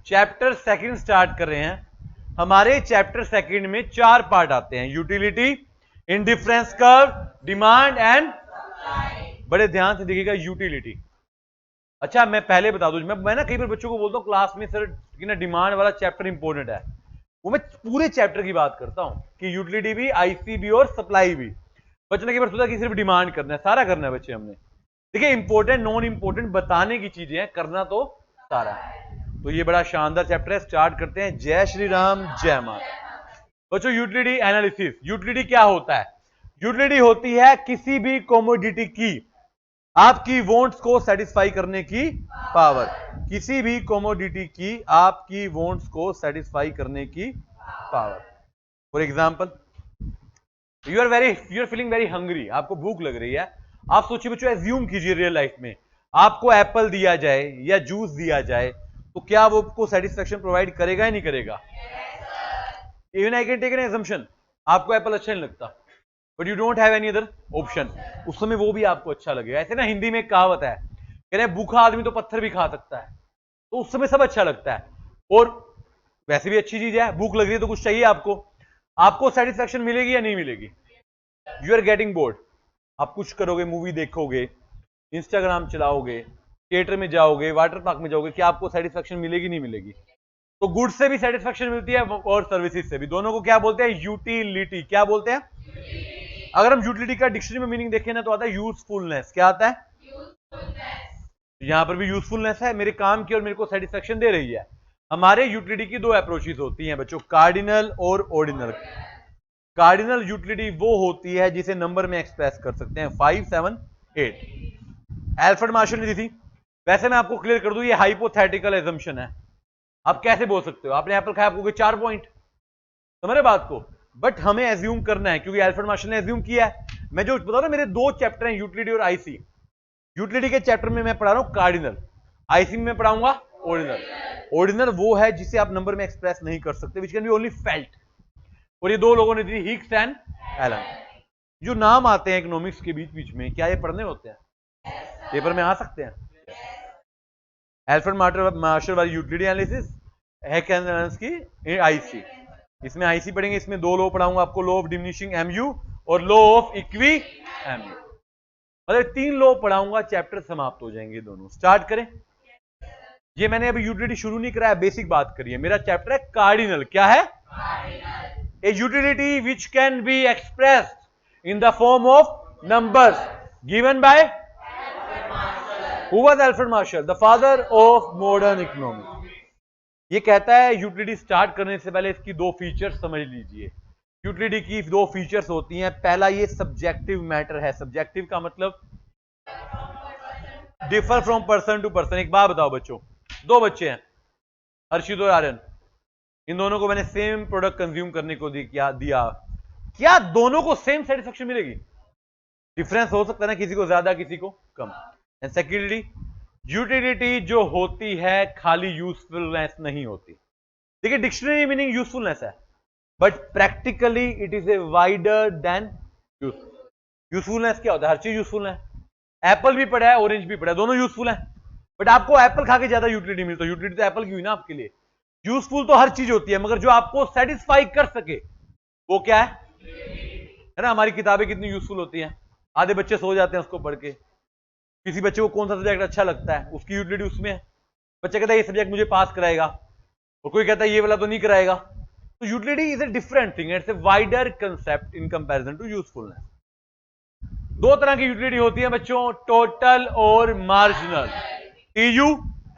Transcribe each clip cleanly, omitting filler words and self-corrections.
Chapter second start कर रहे हैं। हमारे चैप्टर सेकंड में 4 पार्ट आते हैं, utility, indifference curve, demand and, बड़े ध्यान से देखिएगा, यूटिलिटी। अच्छा मैं पहले बता दूं, मैं ना कई बार बच्चों को बोलता हूं क्लास में, सर कि ना डिमांड वाला चैप्टर इंपॉर्टेंट है, वो मैं पूरे चैप्टर की बात करता हूं कि यूटिलिटी भी, आईसी भी और सप्लाई भी। बच्चों ने कई बार सोचा कि सिर्फ डिमांड करना है, सारा करना है बच्चे हमने। देखिए इंपॉर्टेंट नॉन इंपॉर्टेंट बताने की चीजें हैं, करना तो सारा है। तो ये बड़ा शानदार चैप्टर है, स्टार्ट करते हैं। जय श्री राम, जय माता। बच्चों यूटिलिटी एनालिसिस, यूटिलिटी क्या होता है? यूटिलिटी होती है किसी भी कमोडिटी की आपकी वांट्स को सेटिस्फाई करने की पावर, किसी भी कमोडिटी की आपकी वांट्स को सेटिस्फाई करने की power. For example, you are feeling very hungry, आपको भूख लग रही है। आप सोचिए बच्चों, एज्यूम कीजिए रियल लाइफ में आपको एप्पल दिया जाए या जूस दिया जाए, तो क्या वो आपको सेटिस्फेक्शन प्रोवाइड करेगा या नहीं करेगा? Even I can take an assumption, आपको एप्पल अच्छा नहीं लगता, but you don't have any other option, उस समय वो भी आपको अच्छा लगेगा। ऐसे ना हिंदी में एक कहावत है, कह रहे हैं भूखा आदमी तो पत्थर भी खा सकता है, तो उस समय सब अच्छा लगता है। और वैसे भी अच्छी चीज है, भूख लग रही है तो कुछ चाहिए आपको, आपको सेटिस्फेक्शन मिलेगी या नहीं मिलेगी? यू आर गेटिंग बोर्ड, आप कुछ करोगे, मूवी देखोगे, इंस्टाग्राम चलाओगे, थिएटर में जाओगे, वाटर पार्क में जाओगे, क्या आपको सेटिस्फेक्शन मिलेगी नहीं मिलेगी? तो गुड्स से भी सेटिस्फेक्शन मिलती है और सर्विसेज से भी, दोनों को क्या बोलते हैं? यूटिलिटी। क्या बोलते हैं? अगर हम यूटिलिटी का डिक्शनरी में मीनिंग देखें ना, तो आता है यूजफुलनेस। क्या आता है? यहां पर भी यूजफुलनेस है, मेरे काम की और मेरे को सेटिस्फेक्शन दे रही है। हमारे यूटिलिटी की 2 अप्रोचेस होती हैं बच्चों, कार्डिनल और ऑर्डिनल। कार्डिनल यूटिलिटी वो होती है जिसे नंबर में एक्सप्रेस कर सकते हैं, 5, 7, 8। एल्फ्रेड मार्शल ने दी थी। वैसे मैं आपको क्लियर कर दूं, ये हाइपोथेटिकल एजम्पशन है। आप कैसे बोल सकते हो? आपने एप्पल खाया, आपको 4 पॉइंट, समझ रहे बात को? बट हमें एज्यूम करना है, क्योंकि एल्फ्रेड मार्शल ने एज्यूम किया है। मैं जो बता रहा हूं, मेरे 2 चैप्टर हैं, यूटिलिटी और आईसी। यूटिलिटी के चैप्टर में मैं पढ़ा रहा हूं कार्डिनल, आईसी में पढ़ाऊंगा ऑर्डिनल। ऑर्डिनल वो है जिसे आप नंबर में एक्सप्रेस नहीं कर सकते, विच कैन बी ओनली फेल्ट। और ये 2 लोगों ने दी, हिग्स एंड एलन। जो नाम आते हैं इकोनॉमिक्स के बीच बीच में, क्या ये पढ़ने होते हैं? पेपर में आ सकते हैं। एल्फ्रेड मार्शल वाली यूटिलिटी एनालिसिस, हिग्स एंड की आईसी। इसमें आईसी पढ़ेंगे, इसमें 2 लॉ पढ़ाऊंगा आपको, लॉ ऑफ डिमिनिशिंग एमयू और लॉ ऑफ इक्वी एमयू। मतलब 3 लॉ पढ़ाऊंगा, चैप्टर समाप्त हो जाएंगे दोनों। स्टार्ट करें। ये मैंने अभी यूटिलिटी शुरू नहीं कराया, बेसिक बात करिए। मेरा चैप्टर है कार्डिनल। क्या है? A utility which can be expressed in the form of numbers given by, who was Alfred Marshall? The father of modern economics. ये कहता है यूटिलिटी स्टार्ट करने से पहले इसकी 2 फीचर्स समझ लीजिए। यूटिलिटी की 2 फीचर्स होती हैं। पहला, ये सब्जेक्टिव मैटर है। सब्जेक्टिव का मतलब differ from person to person. एक बात बताओ बच्चों, 2 बच्चे हैं, हर्षित और आर्यन, इन दोनों को मैंने सेम प्रोडक्ट कंज्यूम करने को दिया, क्या दोनों को सेम सेटिस्फेक्शन मिलेगी? डिफरेंस हो सकता है ना, किसी को ज्यादा किसी को कम। एंड सेकेंडली, यूटिलिटी जो होती है खाली यूजफुलनेस नहीं होती। देखिए डिक्शनरी मीनिंग यूजफुलनेस है, but practically it is a wider than useful. Usefulness क्या होता है? हर चीज यूजफुल है। एप्पल भी पड़ा है, ऑरेंज भी पड़ा है, दोनों यूजफुल है, बट आपको एप्पल खा के ज्यादा यूटिलिटी मिलती है। यूटिलिटी तो एप्पल की हुई ना आपके लिए। यूजफुल तो हर चीज होती है, मगर जो आपको सेटिस्फाई कर सके वो क्या है ना? हमारी किताबें कितनी यूजफुल होती हैं, आधे बच्चे सो जाते हैं उसको पढ़ के। किसी बच्चे को कौन सा सब्जेक्ट अच्छा लगता है, उसकी यूटिलिटी उसमें है। बच्चा कहता है ये सब्जेक्ट मुझे पास कराएगा, और कोई कहता है ये वाला तो नहीं कराएगा। तो utility is a different thing, it's a wider concept in comparison to usefulness. 2 तरह की यूटिलिटी होती है बच्चों, टोटल और मार्जिनल। TU,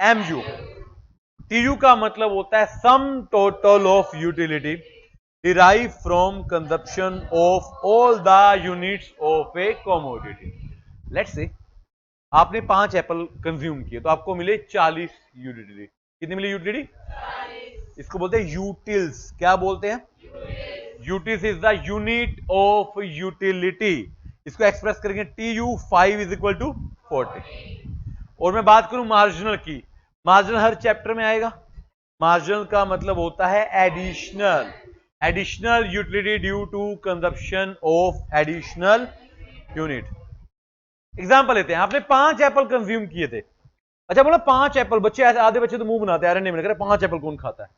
MU. टीयू का मतलब होता है sum total of utility derive from consumption of all the units of a commodity. Let's say आपने 5 एप्पल कंज्यूम किए, तो आपको मिले 40 यूटिलिटी। कितनी मिली यूटिलिटी? 40। इसको बोलते हैं यूटिल्स। क्या बोलते हैं? Utils is the unit of utility. इसको एक्सप्रेस करेंगे TU5 इज इक्वल टू 40। और मैं बात करूं मार्जिनल की, मार्जिनल हर चैप्टर में आएगा। मार्जिनल का मतलब होता है additional, additional utility due to consumption of additional unit. Example लेते हैं, आपने 5 एप्पल कंज्यूम किए थे, अच्छा बोला 5 एप्पल, बच्चे ऐसे आधे बच्चे तो मुंह बनाते हैं, नहीं मैंने कहा 5 एप्पल कौन खाता है,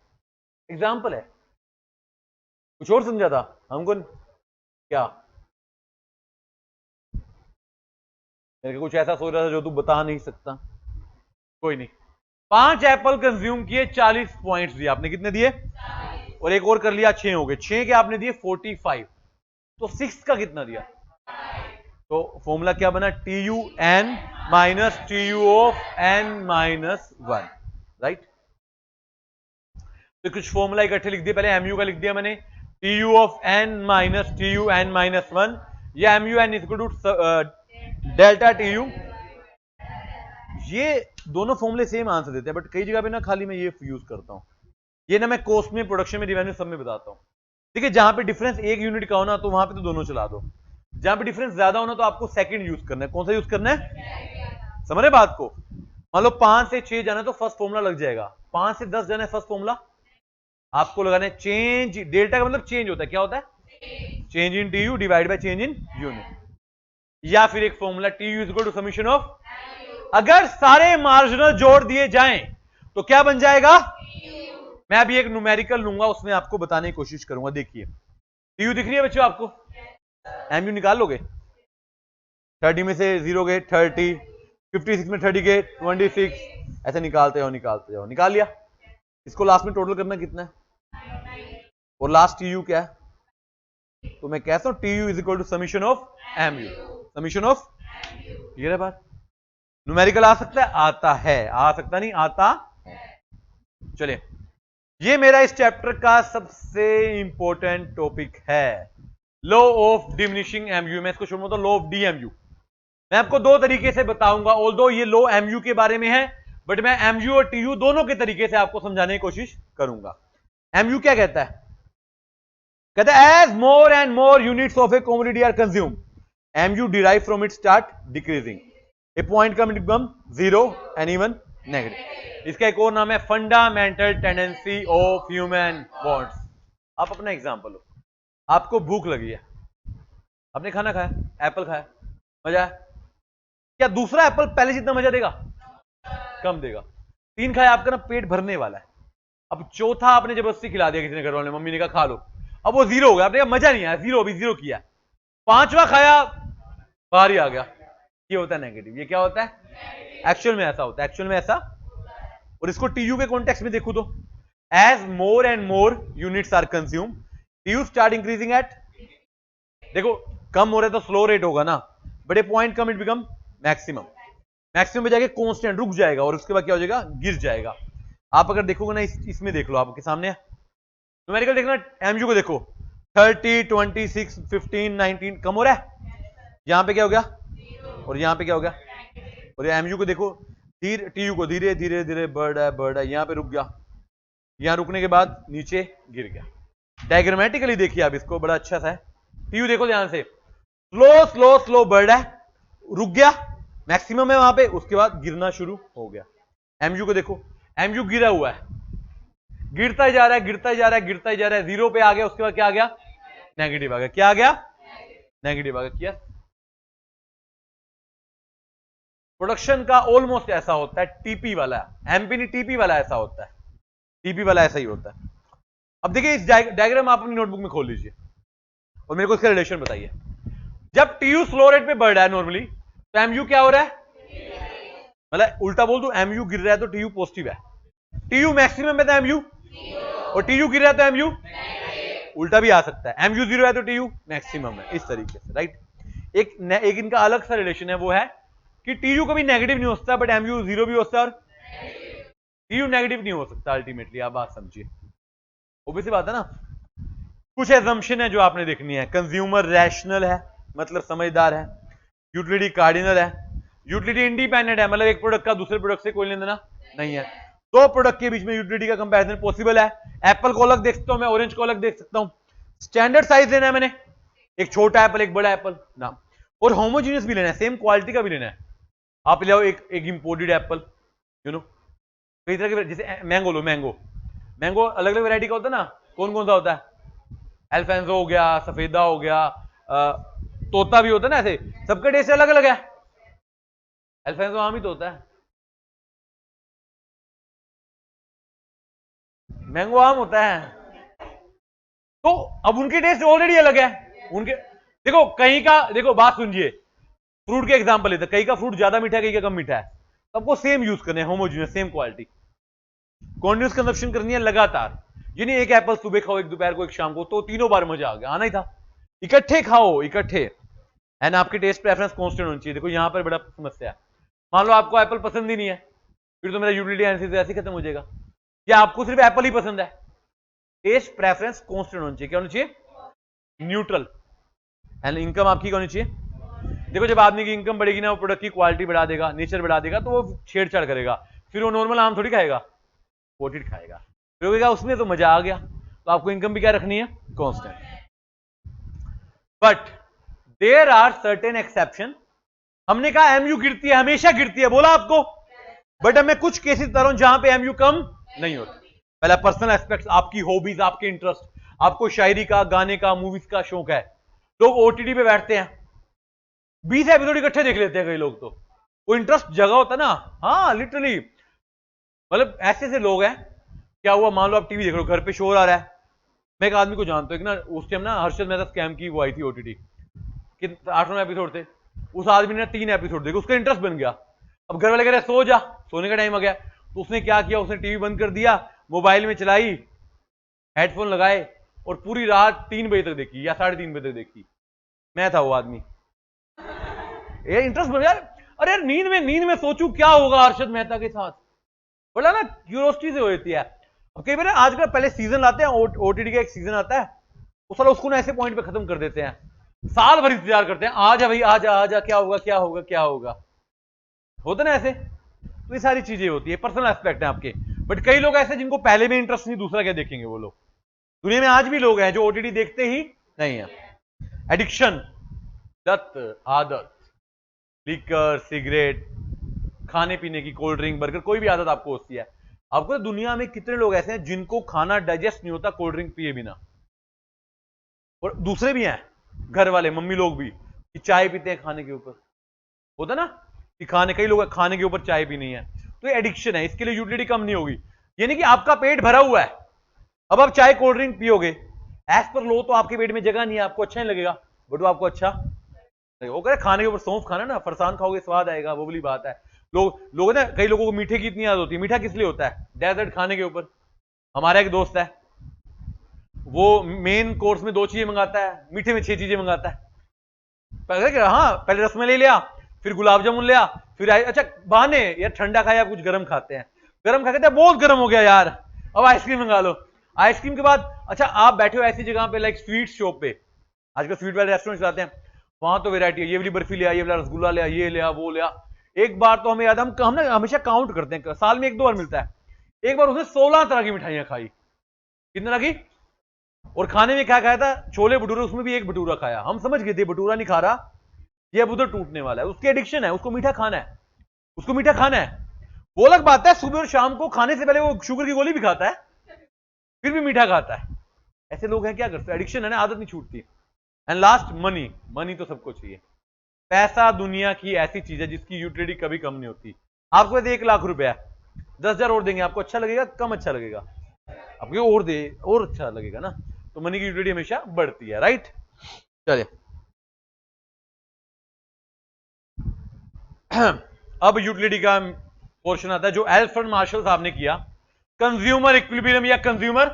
एग्जाम्पल है, कुछ और समझा था हमको क्या, मेरे कुछ ऐसा सोच रहा था जो तू बता नहीं सकता, कोई नहीं। 5 एप्पल कंज्यूम किए, 40 पॉइंट्स दिए आपने, कितने दिए, और एक और कर लिया, 6 हो गए, 6 के आपने दिए 45, तो 6 का कितना दिया, तो फॉर्मूला क्या बना, T U n minus T U of n minus 1, right. तो कुछ फॉर्मूला इकट्ठे लिख दिए, पहले एमयू का लिख दिया मैंने, T U of n minus T U n minus 1, या MU n equal to delta T U. ये दोनों फॉर्मूले सेम आंसर देते हैं, बट कई जगह पे ना खाली मैं ये यूज करता हूं, ये ना मैं कॉस्ट में, प्रोडक्शन में, रिवेन्यू सब में बताता हूं। देखिए जहां पे डिफरेंस 1 यूनिट का हो ना, तो वहां पे तो दोनों चला दो, जहां पे डिफरेंस ज्यादा होना तो आपको सेकंड यूज करना है, कौन सा यूज करना है, समझ रहे बात को। मान लो 5 से 6 जाना तो फर्स्ट फॉर्मूला लग जाएगा, 5 से 10 जाना है फर्स्ट फॉर्मूला आपको लगाना है, चेंज डेल्टा का मतलब चेंज होता है, क्या होता है, change in T U divide by change in unit, या फिर एक formula T U is equal to summation of, अगर सारे मार्जिनल जोड़ दिए जाएं तो क्या बन जाएगा, मैं अभी एक न्यूमेरिकल लूंगा, उसमें आपको बताने की कोशिश करूंगा, देखिए टी यू दिख रही है बच्चों आपको, एमयू निकाल लोगे, 30 में से 0 गए 30, 56 में 30 गए 26, ऐसे निकालते जाओ निकालते जाओ, निकाल लिया, इसको लास्ट में टोटल करना कितना है, और लास्ट टी यू क्या है, तो मैं कहता हूं T U is equal to summation of M U, summation of, ये है बात। न्यूमेरिकल आ सकता है, आता है, आ सकता नहीं, आता है। चलिए ये मेरा इस चैप्टर का सबसे इंपॉर्टेंट टॉपिक है, लॉ ऑफ डिमिनिशिंग एमयू। मैं इसको शुरू में लॉ ऑफ डीएमयू, मैं आपको दो तरीके से बताऊंगा, ऑल्दो ये लॉ एमयू के बारे में है, बट मैं एमयू और टीयू दोनों के तरीके से आपको समझाने की कोशिश करूंगा। एमयू क्या कहता है, कहता है as more and more units of a commodity are consume, MU derive from it start decreasing, a point come it become zero and even negative. इसका एक और नाम है fundamental tendency of human bonds. आप अपना एग्जांपल लो, आपको भूख लगी है, आपने खाना खाया, एप्पल खाया, मजा है, क्या दूसरा एप्पल पहले जितना मजा देगा, कम देगा। 3 खाया, आपका ना पेट भरने वाला है, अब चौथा आपने जबरदस्ती खिला दिया किसी ने, घर वाले मम्मी ने कहा खा लो, अब वो 0 हो गया, आपने कहा मजा नहीं आया, 0 अभी 0 किया, 5वां खाया बाहर ही आ गया, ये होता है नेगेटिव। ये क्या होता है, एक्चुअल में ऐसा होता है, एक्चुअल में ऐसा। और इसको टीयू के कॉन्टेक्स्ट में देखो तो, as more and more units are consume, TU start increasing at, देखो कम हो रहा है तो स्लो रेट होगा ना, but A point come it become maximum, maximum पे जाके कांस्टेंट रुक जाएगा, और उसके बाद क्या हो जाएगा, गिर जाएगा। आप अगर देखोगे ना, इसमें देख लो, आपके सामने न्यूमेरिकल देखना, एमयू को देखो, 30, 26, 15, 19 कम हो रहा है, यहां पे क्या हो गया, और यहां पे क्या हो गया, और एमयू को देखो, धीरे टीयू को धीरे धीरे धीरे बढ़ रहा है, यहां पे रुक गया, यहां रुकने के बाद नीचे गिर गया। डायग्रामेटिकली देखिए आप इसको, बड़ा अच्छा सा है, टीयू देखो ध्यान से, स्लो स्लो स्लो बढ़ रहा है, रुक गया, मैक्सिमम है वहां पे, उसके बाद गिरना शुरू हो गया। एमयू को देखो, एमयू गिरा हुआ है, गिरता ही जा रहा है, गिरता ही जा रहा है, गिरता ही जा रहा है, 0 पे आ गया, उसके बाद क्या आ गया, नेगेटिव आ गया, क्या आ गया, नेगेटिव आ गया। किया प्रोडक्शन का ऑलमोस्ट ऐसा होता है, टीपी वाला, एमपी नहीं टीपी वाला ऐसा होता है, टीपी वाला ऐसा ही होता है। अब देखिए इस डायग्राम आप अपनी नोटबुक में खोल लीजिए और मेरे को इसका रिलेशन बताइए। जब टीयू स्लो रेट पे बढ़ रहा है नॉर्मली, तो एमयू क्या हो रहा है, मतलब उल्टा बोल दो, एमयू गिर रहा है तो टीयू पॉजिटिव है, टीयू मैक्सिमम है तो एमयू, और टीयू गिर रहा है तो एमयू, उल्टा भी आ सकता है, एमयू 0 है तो टीयू मैक्सिमम है, इस तरीके से, राइट। एक इनका अलग सा रिलेशन है, वो है कि टीयू कभी नेगेटिव नहीं हो सकता, बट एमयू 0 भी हो सकता है, और टीयू नेगेटिव नहीं हो सकता अल्टीमेटली। आप बात समझिए, ओबीसी बात है ना। कुछ एजम्पशन है जो आपने देखनी है, कंज्यूमर रैशनल है, मतलब समझदार है, यूटिलिटी कार्डिनल है, यूटिलिटी इंडिपेंडेंट है, मतलब एक प्रोडक्ट का दूसरे प्रोडक्ट से कोई लेना देना नहीं है, दो प्रोडक्ट के बीच में यूटिलिटी का कंपैरिजन पॉसिबल है, एप्पल को अलग देख सकता हूं मैं, ऑरेंज को अलग देख सकता हूं, स्टैंडर्ड साइज लेना है मैंने, एक छोटा एप्पल एक बड़ा एप्पल ना, और होमोजीनियस भी लेना है, सेम क्वालिटी का भी लेना है। आप ले आओ एक इंपोर्टेड एप्पल, यू नो, कई तरह के, जैसे मैंगो लो, मैंगो अलग अलग वैरायटी का होता है ना, कौन कौन सा होता है, अल्फेंसो हो गया, सफेदा हो गया, तोता भी होता है ना, ऐसे सबका टेस्ट अलग अलग है, अल्फेंसो आम ही तो होता है, मैंगो आम होता है। तो अब उनके टेस्ट ऑलरेडी अलग है। उनके देखो कहीं का, देखो बात सुनिए, फ्रूट के एग्जांपल लेते, कहीं का फ्रूट ज्यादा मीठा है, कहीं का कम मीठा है, सबको सेम यूज करने हैं, homogeneous, same quality, continuous consumption करनी है लगातार। ये नहीं एक एप्पल सुबह खाओ, एक दोपहर को, एक शाम को, तो तीनों बार मजा आ गया, आना ही था। इकट्ठे खाओ, इकट्ठे, एंड आपकी टेस्ट प्रेफरेंस कांस्टेंट होनी चाहिए। देखो यहां पर बड़ा समस्या है, मान लो आपको एप्पल पसंद ही नहीं है, फिर तो मेरा यूटिलिटी एनालिसिस ऐसे खत्म हो जाएगा। या आपको सिर्फ एप्पल ही पसंद है, टेस्ट प्रेफरेंस कांस्टेंट होनी चाहिए। क्या होनी चाहिए? न्यूट्रल। एंड इनकम आपकी क्या होनी चाहिए? देखो जब आदमी की इनकम बढ़ेगी ना, वो प्रोडक्ट की क्वालिटी बढ़ा देगा, नेचर बढ़ा देगा, तो वो छेड़छाड़ करेगा, फिर वो नॉर्मल आम थोड़ी खाएगा, पोटेड खाएगा, फिर कहेगा उसमें तो मजा आ गया। तो आपको इनकम भी क्या रखनी है? Constant. But there are certain exception. हमने कहा एमयू गिरती है, हमेशा गिरती है, बोला आपको, बट अब मैं कुछ केसेस बता रहा हूं जहां पे एमयू कम नहीं होता। पहला पर्सनल एस्पेक्ट्स, आपकी हॉबीज, आपके इंटरेस्ट, आपको शायरी का, गाने का, मूवीज का शौक है, लोग ओटीटी पे बैठते हैं, 20 एपिसोड इकट्ठे देख लेते हैं कई लोग, तो वो इंटरेस्ट जगह होता है ना। हाँ लिटरली, मतलब ऐसे ऐसे लोग हैं। क्या हुआ, मान लो आप टीवी देख रहे हो, घर पे शोर आ रहा है, मैं एक आदमी को जानता हूं, एक ना उस टाइम ना हर्षद मेहता स्कैम की वो आई थी ओटीटी, कि 8-9 एपिसोड थे, उस आदमी ने 3 एपिसोड देखे, उसका इंटरेस्ट बन गया। अब घर वाले कह रहे सो जा, सोने का टाइम आ गया, तो उसने क्या किया, उसने टीवी बंद कर दिया, मोबाइल में चलाई, हेडफोन लगाए, और पूरी रात 3 बजे तक देखी या 3:30 बजे तक देखी। मैं था वो आदमी, ये इंटरेस्ट बन गया। अरे यार नींद में सोचूं क्या होगा हर्षद मेहता के साथ, बोला ना, क्यूरियोसिटी से होती है। अब कई बार आजकल पहले सीजन लाते हैं, ओटीटी का एक सीजन आता है, उस साल उसको ना ऐसे पॉइंट पे खत्म कर देते हैं, साल भर इंतजार करते हैं, आजा भाई आजा आजा, क्या होगा क्या होगा क्या होगा, होता ना ऐसे। तो ये सारी चीजें होती है, पर्सनल एस्पेक्ट है आपके। बट कई लोग ऐसे जिनको पहले में इंटरेस्ट नहीं, दूसरा क्या देखेंगे वो लोग। दुनिया में आज भी लोग हैं जो ओटीटी देखते ही नहीं है। एडिक्शन, लत, आदत, लिकर, सिगरेट, खाने पीने की, कोल्ड ड्रिंक, बर्गर, कोई भी आदत आपको होती है। आपको दुनिया में कितने लोग ऐसे हैं जिनको खाना डाइजेस्ट नहीं होता कोल्ड ड्रिंक पिए बिना, और दूसरे भी हैं, घर वाले, मम्मी लोग भी, कि चाय पीते हैं खाने के ऊपर, होता ना, कि कई लोग खाने के ऊपर चाय भी नहीं है। तो ये एडिक्शन है, इसके लिए यूटिलिटी कम नहीं होगी। यानी कि आपका पेट भरा हुआ है, अब आप चाय कोल्ड ड्रिंक पियोगे, एज पर लो तो आपके पेट में जगह नहीं है, आपको अच्छा नहीं लगेगा, बट वो आपको अच्छा वो कह खाने के ऊपर सौंफ खाना ना, फरसान खाओगे स्वाद आएगा, वो वाली बात है। लोग ना, कई लोगों को मीठे की इतनी आदत होती है, मीठा किस लिए होता है? डेजर्ट खाने के ऊपर। हमारा एक दोस्त है, वो मेन कोर्स में 2 चीजें मंगाता है, मीठे में 6 चीजें मंगाता है। हाँ, पहले रसमलाई लिया, फिर गुलाब जामुन लिया, फिर अच्छा बहाने, यार ठंडा खाया, कुछ गर्म खाते हैं, गर्म खा के बहुत गर्म हो गया यार, अब आइसक्रीम मंगा लो। आइसक्रीम के बाद अच्छा आप बैठे हो ऐसी जगह पे, लाइक स्वीट शॉप पे, आजकल स्वीट वाले रेस्टोरेंट चलाते हैं, वहां तो वेरायटी है, ये वाली बर्फी लिया, ये वाला रसगुल्ला लिया, ये लिया वो लिया। एक बार तो हमें याद, हम ना हमेशा काउंट करते हैं, साल में 1-2 बार मिलता है, एक बार उसने 16 तरह की मिठाइयां खाई। कितने तरह की? और खाने में क्या खाया था? छोले भटूरे, उसमें भी एक भटूरा खाया। हम समझ गए थे भटूरा नहीं खा रहा, ये अब उधर टूटने वाला है, उसकी एडिक्शन है, उसको मीठा खाना है, उसको मीठा खाना है। वो अलग बात है, सुबह और शाम को खाने से पहले वो शुगर की गोली भी खाता है, फिर भी मीठा खाता है। ऐसे लोग हैं, क्या करते हैं, एडिक्शन है ना, आदत नहीं छूटती। And last, money. मनी तो सबको चाहिए। पैसा दुनिया की ऐसी चीज है जिसकी यूटिलिटी कभी कम नहीं होती। आपको 1 लाख रुपया, 10,000 और देंगे, आपको अच्छा लगेगा, कम अच्छा लगेगा? आपको और दे और अच्छा लगेगा ना। तो मनी की यूटिलिटी हमेशा बढ़ती है, राइट। चलिए अब यूटिलिटी का पोर्शन आता है जो एल्फ्रेड मार्शल साहब ने किया, कंज्यूमर इक्विलिब्रियम या कंज्यूमर।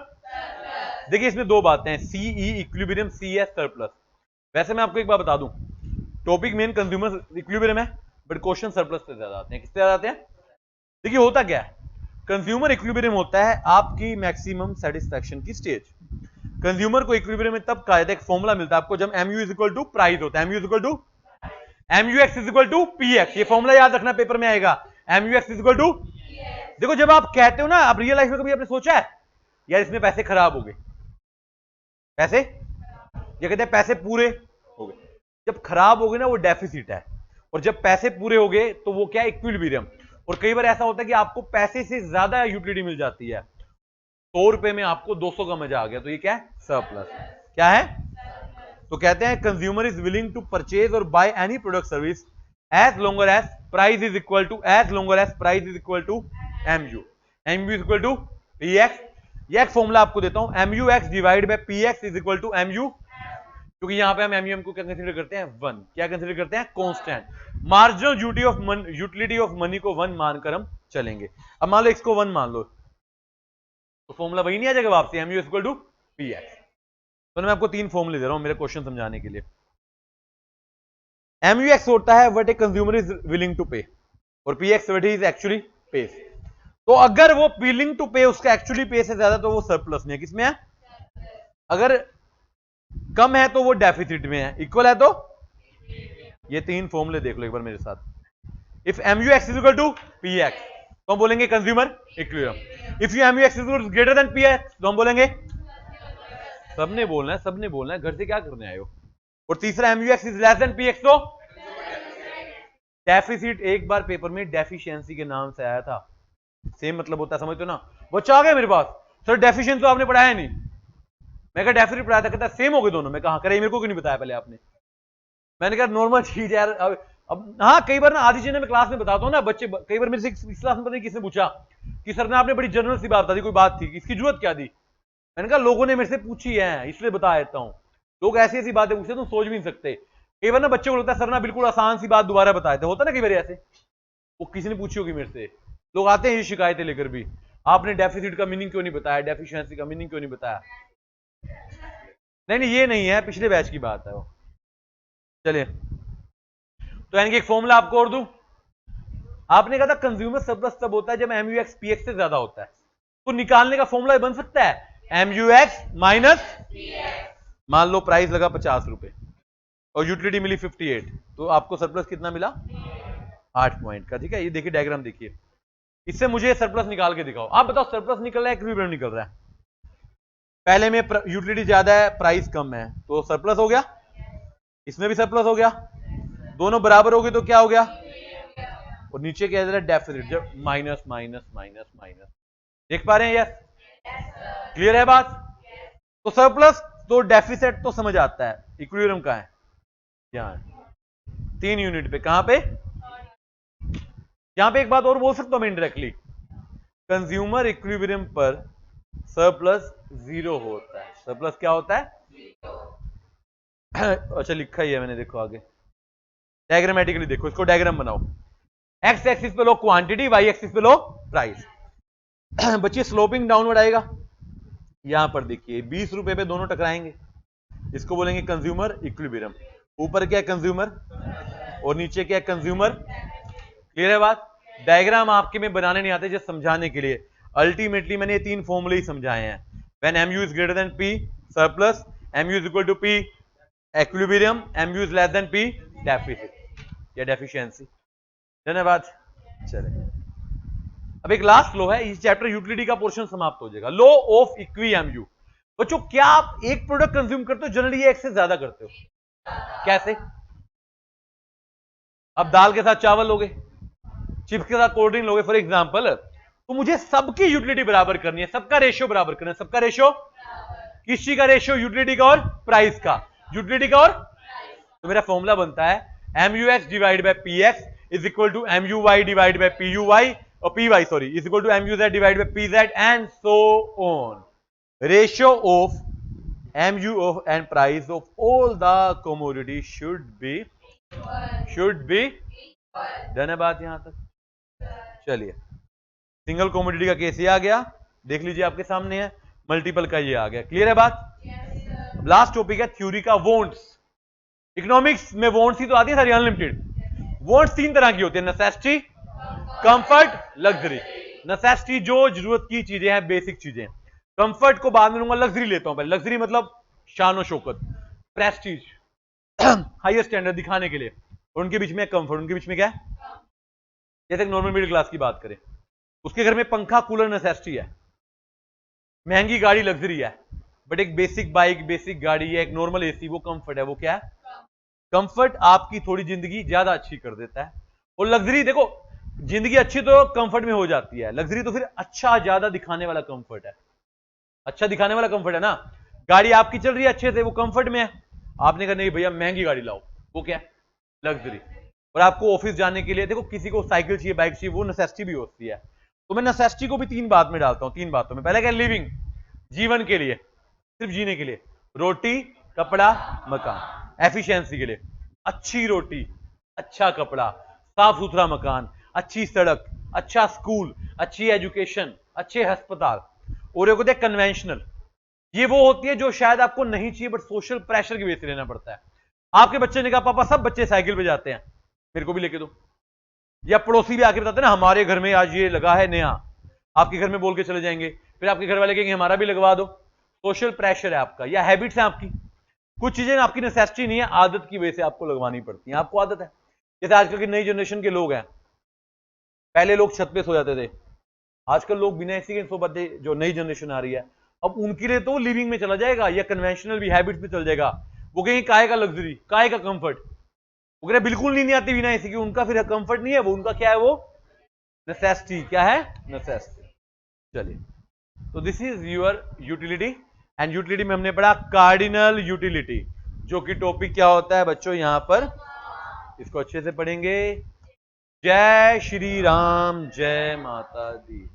देखिए इसमें 2 बातें हैं, सीई इक्विलिब्रियम, सीएस सरप्लस। वैसे मैं आपको एक बात बता दूं, टॉपिक मेन कंज्यूमर इक्विलिब्रियम है, बट क्वेश्चन सरप्लस से ज्यादा आते हैं। किससे ज्यादा आते हैं? देखिए होता क्या है, कंज्यूमर इक्विलिब्रियम होता है आपकी मैक्सिमम सेटिस्फैक्शन की स्टेज। कंज्यूमर को इक्विलिब्रियम में तब कहा जाता है, एक फॉर्मूला मिलता है आपको, जब mu is equal to price होता है, mu is equal to MUX is equal to PX। ये फॉर्मूला याद रखना, पेपर में आएगा, MUX इज इक्वल टू। देखो जब आप कहते हो ना, आप रियल लाइफ में कभी आपने सोचा है यार इसमें पैसे खराब हो गए, पैसे, ये कहते हैं पैसे पूरे हो गए। जब खराब हो गए ना, वो डेफिसिट है, और जब पैसे पूरे हो गए तो वो क्या है? इक्विलिब्रियम। और कई बार ऐसा होता है कि आपको पैसे से ज्यादा यूटिलिटी मिल जाती है, 100 रुपए में आपको 200 का मजा आ गया, तो ये क्या है? सरप्लस। क्या है? तो कहते हैं consumer is willing to purchase और buy any product service as longer as price is equal to, as longer as price is equal to MU, MU is equal to PX, ये एक फॉर्मूला आपको देता हूं, MU X divide by P X is equal to MU, क्योंकि यहां पे हम MU को क्या कंसीडर करते हैं, 1। क्या कंसीडर करते हैं, constant. Marginal utility of money को 1 मानकर हम चलेंगे। अब मान लो x को 1 मान लो, तो फॉर्मूला वही नहीं आ जाएगा वापसी, MU equal to P X. तो मैं आपको 3 फॉर्मूले दे रहा हूं मेरे क्वेश्चन समझाने के लिए। एमयू एक्स होता है what a consumer is willing to pay, और P X what is actually pay. तो अगर वो विलिंग टू पे उसका एक्चुअली पे से ज्यादा, तो वो सरप्लस में है। किसमें है? अगर कम है तो वो डेफिसिट में है, इक्वल है तो ये 3 फॉर्मूले देख लो एक बार मेरे साथ। If MU X is equal to P X तो हम बोलेंगे consumer equilibrium. If you MU X is greater than P X तो हम बोलेंगे, सबने बोलना है, सबने बोलना है, घर से क्या करने आए हो। और तीसरा MU X is less than P X तो डेफिसिट। एक बार पेपर में डेफिशिएंसी के नाम से आया था, सेम मतलब होता है, समझते हो ना। बच्चा आ गया मेरे पास, सर डेफिशिएंसी तो आपने पढ़ाया नहीं। मैं कहा डेफिसिट पढ़ाया था, कहता सेम हो गए दोनों। मैं कहा करे मेरे को क्यों नहीं बताया पहले आपने। मैंने कहा नॉर्मल चीज यार। अब हाँ, कई बार ना आधी चीजें मैं क्लास में बताता हूँ ना, बच्चे कई बार मेरे से इस क्लास में पता नहीं किसने पूछा कि सर ने आपने बड़ी जनरल सी बात बता दी, कोई बात थी, इसकी जरूरत क्या दी। मैंने कहा लोगों ने मेरे से पूछी है इसलिए बता देता हूँ। लोग ऐसी ऐसी बातें पूछते तुम सोच भी नहीं सकते। कई बार ना बच्चे को लगता है सर ना बिल्कुल आसान सी बात दोबारा बताए थे, होता ना कई बार ऐसे। वो किसी ने पूछी होगी मेरे से, लोग आते हैं ये शिकायतें लेकर भी, आपने डेफिसिट का मीनिंग क्यों नहीं बताया, डेफिशिएंसी का मीनिंग क्यों नहीं बताया। नहीं ये नहीं है, पिछले बैच की बात है वो। चलिए, तो यानी कि एक फॉर्मूला आपको और दूं। आपने कहा था कंज्यूमर सरप्लस तब होता है जब एमयू एक्स पी एक्स से ज्यादा होता है। तो निकालने का फॉर्मूला बन सकता है एमयू एक्स माइनस, मान लो प्राइस लगा 50 रुपए और यूटिलिटी मिली 58, तो आपको सरप्लस कितना मिला, 8 पॉइंट का। ठीक है, ये देखिए डायग्राम देखिए, इससे मुझे सरप्लस निकाल के दिखाओ। आप बताओ सरप्लस निकल रहा है इक्विलिब्रियम निकल रहा है। पहले में यूटिलिटी ज्यादा है, प्राइस कम है, तो सरप्लस हो गया। इसमें भी सरप्लस हो गया, दोनों बराबर हो गए तो क्या हो गया, और नीचे क्या है डेफिसिट, जब माइनस माइनस माइनस माइनस। देख पा रहे हैं? यस, क्लियर है बात। तो सरप्लस तो डेफिसिट तो समझ आता है, इक्विलिब्रियम कहां है, यहां 3 यूनिट पे। कहां पे? यहां पे एक बात और बोल सकता हूं मैं इनडायरेक्टली, कंज्यूमर इक्विलिब्रियम पर सरप्लस 0 होता है। सरप्लस क्या होता है? अच्छा लिखा ही है मैंने, देखो आगे डायग्रामेटिकली देखो, इसको डायग्राम बनाओ। एक्स एक्सिस पे लो क्वांटिटी, वाई एक्सिस पे लो प्राइस। बच्चे स्लोपिंग डाउनवर्ड आएगा। यहां पर देखिए 20 रुपए पे दोनों टकराएंगे, इसको बोलेंगे कंज्यूमर इक्विलिब्रियम। ऊपर क्या है, कंज्यूमर, और नीचे क्या है, कंज्यूमर। क्लियर है बात। डायग्राम आपके में बनाने नहीं आते, जस्ट समझाने के लिए। अल्टीमेटली मैंने ये 3 फॉर्मूले ही समझाए हैं। When MU is greater than P surplus, MU is equal to P equilibrium, MU is less than P deficit या डेफिशिएंसी। धन्यवाद। चले, अब एक लास्ट लॉ है, इस चैप्टर यूटिलिटी का पोर्शन समाप्त हो जाएगा। Law of equi MU. बच्चों क्या आप एक प्रोडक्ट कंज्यूम करते हो, जनरली एक से ज्यादा करते हो। कैसे? अब दाल के साथ चावल लोगे, चिप्स के साथ कोल्ड ड्रिंक लोगे फॉर एग्जांपल, तो मुझे सबकी यूटिलिटी बराबर करनी है, सबका रेशियो बराबर करना है। सबका रेशियो किसी का रेशियो, यूटिलिटी का और प्राइस का, यूटिलिटी का और। तो मेरा फॉर्मूला बनता है M U X divide by P X is equal to M U Y divide by P U Y, और P Y sorry is equal to M U Z divide by P Z and so on. Ratio of M U of and price of all the commodity should be done है बात यहां तक। चलिए, single commodity का case ये आ गया, देख लीजिए आपके सामने है। मल्टीपल का ये आ गया। क्लियर है बात। लास्ट टॉपिक है थ्योरी का वॉन्ट्स। इकोनॉमिक्स में वॉन्ट्स ही तो आती है सारी, अनलिमिटेड। वॉन्ट्स 3 तरह की होती है, नेसेसिटी, कंफर्ट, लग्जरी। नेसेसिटी जो जरूरत की चीजें हैं, बेसिक चीजें। कंफर्ट को बाद में लूंगा, लग्जरी लेता हूं पहले। लग्जरी मतलब शान शौकत, प्रेस्टीज, हाईएस्ट स्टैंडर्ड दिखाने के लिए। और उनके बीच में कंफर्ट, उनके बीच में क्या है, जैसे नॉर्मल मिडिल क्लास की बात करें, उसके घर में पंखा कूलर नेसेसिटी है, महंगी गाड़ी लग्जरी है, बट एक बेसिक बाइक, बेसिक गाड़ी है, एक नॉर्मल एसी, वो कंफर्ट है। वो क्या है, कंफर्ट आपकी थोड़ी जिंदगी ज्यादा अच्छी कर देता है। और लग्जरी देखो, जिंदगी अच्छी तो कंफर्ट में हो जाती है, लग्जरी तो फिर अच्छा ज्यादा दिखाने वाला कंफर्ट है। अच्छा दिखाने वाला कंफर्ट है ना। गाड़ी आपकी चल रही है अच्छे से, वो कंफर्ट में है। आपने कहा नहीं भैया महंगी गाड़ी लाओ, वो क्या है, लग्जरी। और आपको ऑफिस जाने के लिए, देखो किसी को साइकिल चाहिए, बाइक चाहिए, वो नेसेसिटी भी होती है। तो मैं नेसेसिटी को भी 3 बात में डालता हूं, 3 बातों में। पहले क्या, लिविंग, जीवन के लिए, सिर्फ जीने के लिए, रोटी, कपड़ा, मकान। एफिशिएंसी के लिए अच्छी रोटी, अच्छा कपड़ा, साफ सुथरा मकान, अच्छी सड़क, अच्छा स्कूल, अच्छी एजुकेशन, अच्छे अस्पताल। और एक होते हैं कन्वेंशनल, ये वो होती है जो शायद आपको नहीं चाहिए बट सोशल प्रेशर की वजह से लेना पड़ता है। आपके बच्चे ने कहा पापा सब बच्चे साइकिल पे जाते हैं, मेरे को भी लेके दो। या पड़ोसी भी आके बताते हैं ना हमारे घर में आज ये लगा है नया, आपके घर में बोल के चले जाएंगे, फिर आपके घर वाले कहेंगे हमारा भी लगवा दो। सोशल प्रेशर है आपका या हैबिट्स है आपकी। कुछ चीजें आपकी नेसेसिटी नहीं है, आदत की वजह से आपको लगवानी पड़ती है। आपको आदत है, जैसे आजकल की नई जनरेशन के लोग हैं, पहले लोग छत पे सो जाते थे, आजकल लोग बिना एसी के सो पाते। जो नई जनरेशन आ रही है अब उनके लिए तो लिविंग में चला जाएगा या कन्वेंशनल भी हैबिट्स में चल जाएगा। वो कहेंगे काय का लग्जरी, काय का कंफर्ट, वो कह बिल्कुल नहीं आती बिना एसी की। उनका फिर कंफर्ट नहीं है, वो उनका क्या है, वो नेसेसिटी। क्या है? नेसेसिटी। चलिए, तो this is your utility. And utility में हमने पढ़ा कार्डिनल यूटिलिटी, जो कि टॉपिक क्या होता है बच्चों यहां पर, इसको अच्छे से पढ़ेंगे। जय श्री राम, जय माता दी।